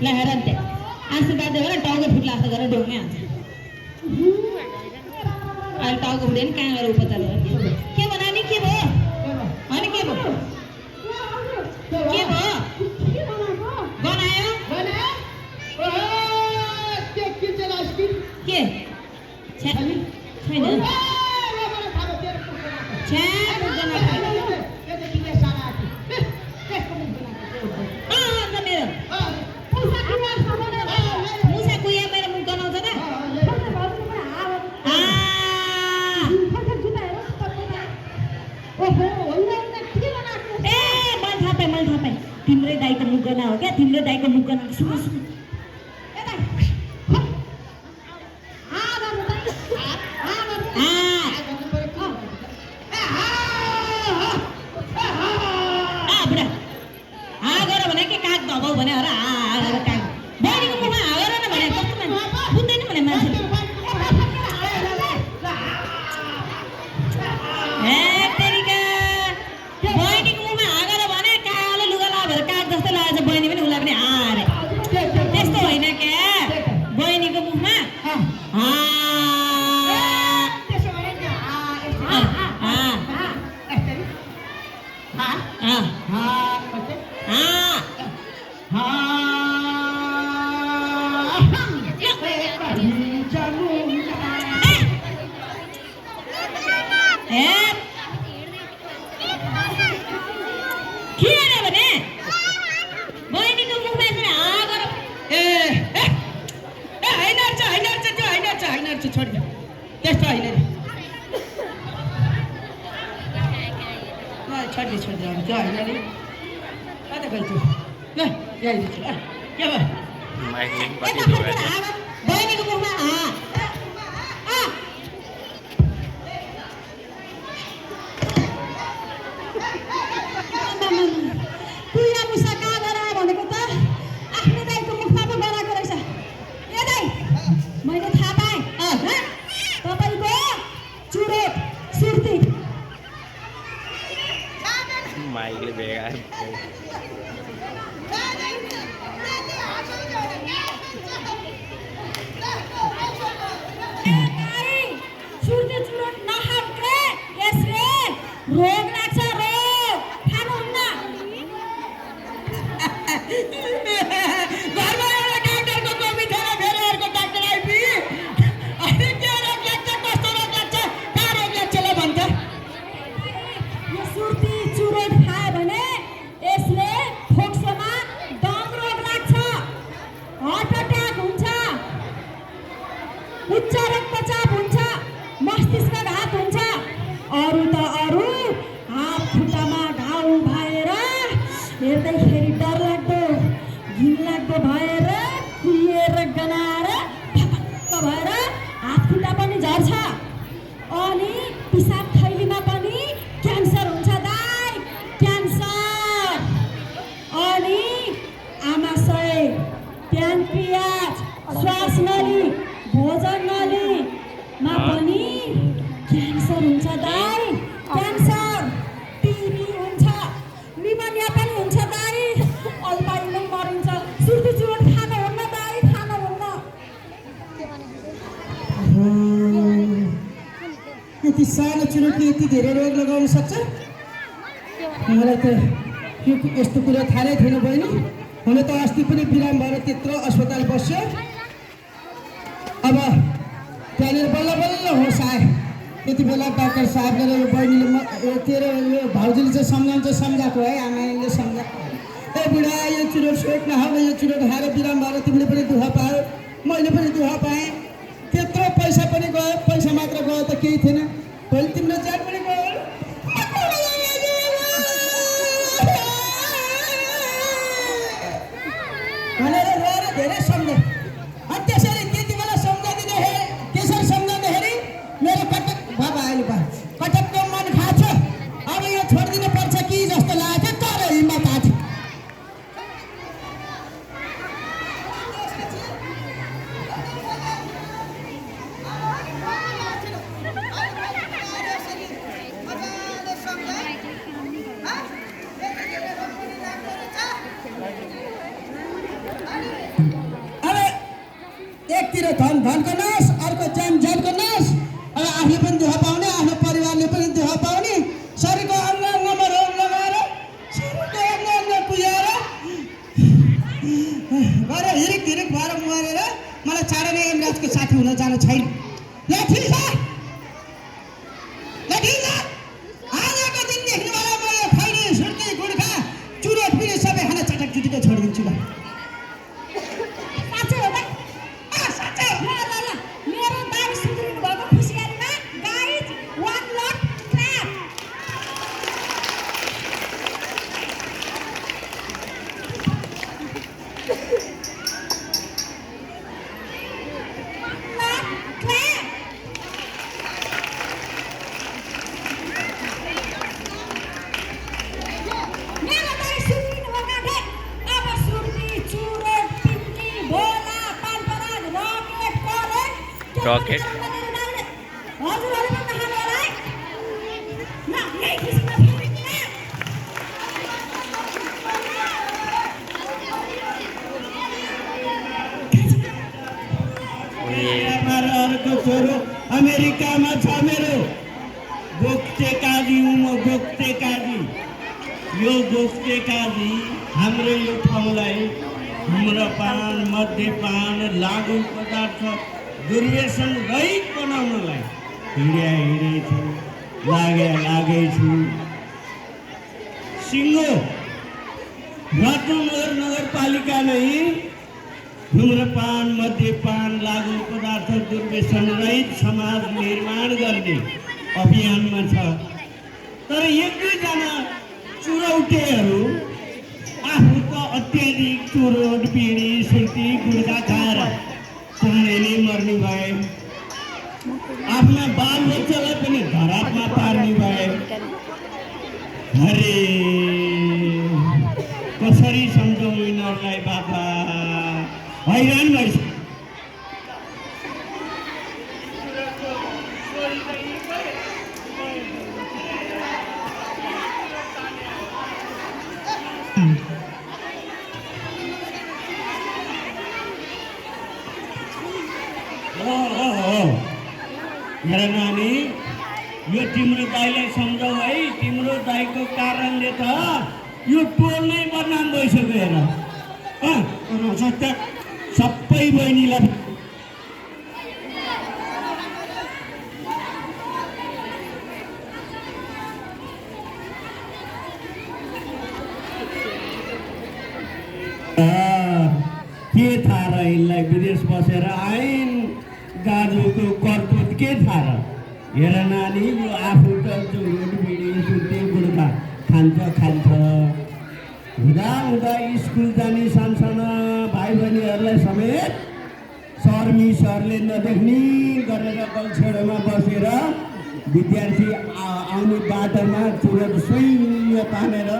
ल हेर नि आशीर्वाद दियो भने टाउको फुट्ला जस्तो गरेर ढोङ्गे हान्छ अहिले टाउको फुट्यो नि कहाँ गएर उपचार गर्ने के भन नि के भयो होइन के भयो बनायो के छैन तिम्रै दाइको मुख गना हो क्या तिम्रो दाइको मुख गना सुन सुन बुढा गर भने के काग धबाउ भने हर काग बहिनीको मुखमा गर न भने कस्तो बुझ्दैन भने मान्छे यति सानो चुरोटले यति धेरै रोग लगाउन सक्छ मलाई त यो यस्तो कुरा थाहा नै थिएन बहिनी हुन त अस्ति पनि बिराम भएर त्यत्रो अस्पताल बस्यो अब त्यहाँनिर बल्ल बल्ल होस आयो त्यति बेला डाक्टर साहबले यो बहिनीले तेरो यो भाउजूले चाहिँ सम्झाएको है आमाले सम्झाएको ए बुढा यो चुरोट सोट नखाऊ यो चुरोट खाएर बिराम भएर तिमीले पनि दुःख पायो मैले पनि दुःख पाएँ त्यत्रो पैसा पनि गयो पैसा मात्र गयो त केही थिएन भोलि तिम्रो ज्यान पनि गयो भनेर रोएर धेरै सम्झे अनि त्यसरी त्यति बेला सम्झाउँदाखेरि त्यसरी सम्झाउँदाखेरि मेरो कटक बाबा अहिले बा कटकको मन खान्छ अब यो छोडिदिनु पर्छ कि जस्तो लागेको थियो तर हिम्मत आएको धनको नाश, अर्को ज्यान ज्यानको नाश। अब आफूले पनि दुःख पाउने, आफ्नो परिवारले पनि दुःख पाउने। शरीरको अङ्ग अङ्गमा रोग लगाएर, शरीरको अङ्ग अङ्ग पुजाएर गएर हिरिक हिरिक भएर मरेर मलाई चाँडै नै यमराजको साथी हुन जानु छैन। ल ठिक छ, ल ठिक छ। आजको दिनदेखि मलाई म यो खैनी, सुर्ती, गुड्खा, चुरोट पिरो सबै खाना चटक चुटिकै छोडिदिन्छु ल। साँच्चै हो त? साँच्चै हो। ल ल ल, मेरो बानी सुध्रिनु भएको खुसियालीमा guys one lot clap. Rocket अर्को छोरो अमेरिकामा छ मेरो। गोक्ते काजी हुँ म, गोक्ते काजी। यो गोक्ते काजी हाम्रो यो ठाउँलाई धुम्रपान, मद्यपान, लागु पदार्थ दुर्व्यसन रहित बनाउनलाई हिँडेछु, लागेछु। सिङ्गो रत्नगर नगरपालिका नै धुम्रपान, मद्यपान, लागु पदार्थ दुर्व्यसन रहित समाज निर्माण गर्ने अभियानमा छ। तर एक दुईजना चुरौटेहरू आफूको अत्याधिक चुरोट, बिडी, सुर्ती, गुड्खा खाएर चाँडै नै मर्ने भए। आफ्ना बालबच्चालाई पनि धरापमा पार्ने भए। अरे कसरी सम्झौँ यिनीहरूलाई बाबा, हैरान भइस। मेरा नानी, यो तिम्रो दाइलाई सम्झौ है। तिम्रो दाइको कारणले त यो टोल नै बदनाम भइसक्यो हेर। सबै बहिनीलाई के थाहा र यिनलाई विदेश बसेर आइन् गाजुको करतुत के थाहा र। हेर नानी, यो आफू त चुरोट, बिडी, सुर्ती, गुड्खा खान्छ। हुँदा स्कुल जाने सानसाना भाइ बहिनीहरूलाई समेत सरले नदेख्ने गरेर गल्छेडमा बसेर विद्यार्थी आउने बाटोमा चुरोट सुइँ तानेर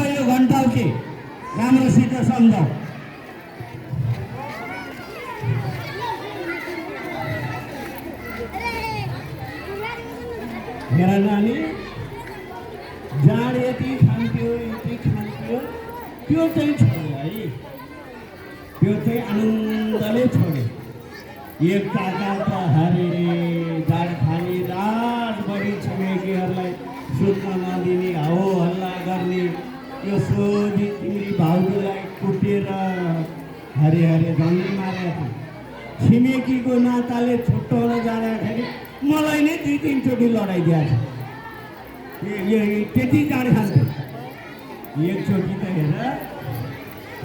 यो घन्टाउके राम्रोसित सम्झौ। मेरा नानी, जाड यति खान्थ्यो, त्यो चाहिँ छोड्यो है। त्यो चाहिँ आनन्दले छोड्यो। एक काका त हरे जाड खाने, रातभरि छिमेकीहरूलाई सुत्न नदिने, हो हल्ला गर्ने। यो सोझी तिम्री भाउजूलाई कुटेर हरे झन्डी मारेको थियो। छिमेकीको नाताले छुट्याउन जाँदाखेरि मलाई नै 2-3 चोटि लडाइदिएको छ। यो त्यति जाड खान्थ्यो। एकचोटि त हेर,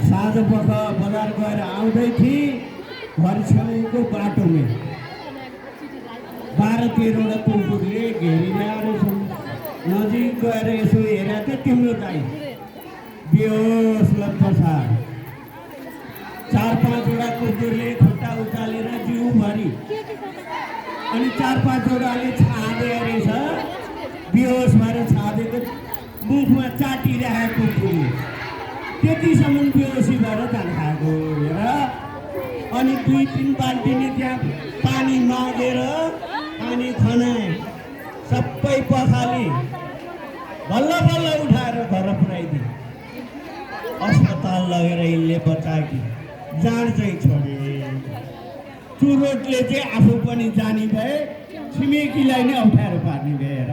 साँझ पख बजार गएर आउँदै थिएँ, घर छेउको बाटोमा 12-13वटा कुकुरले घेरिरहेको छ। नजिक गएर यसो हेरेको थियो, तिम्रो दाइ बेहोस लत्पसार। 4-5वटा कुकुरले खुट्टा उचालेर जिउभरि, अनि 4-5वटाले छादे रहेछ। बेहोस भएर छादेको मुखमा चाटिरहेको कुकुरले त्यतिसम्म बेहोसी भएर जान खाएको हेर। अनि 2-3 बाल्टीले त्यहाँ पानी मागेर सबै पखाली बल्ल बल्ल उठाएर घर पुऱ्याइदिए। अस्पताल लगेर यसले बचाकी जान चाहिँ छोडे। चुरोटले चाहिँ आफू पनि जानी भए, छिमेकीलाई नै अप्ठ्यारो पार्ने भएर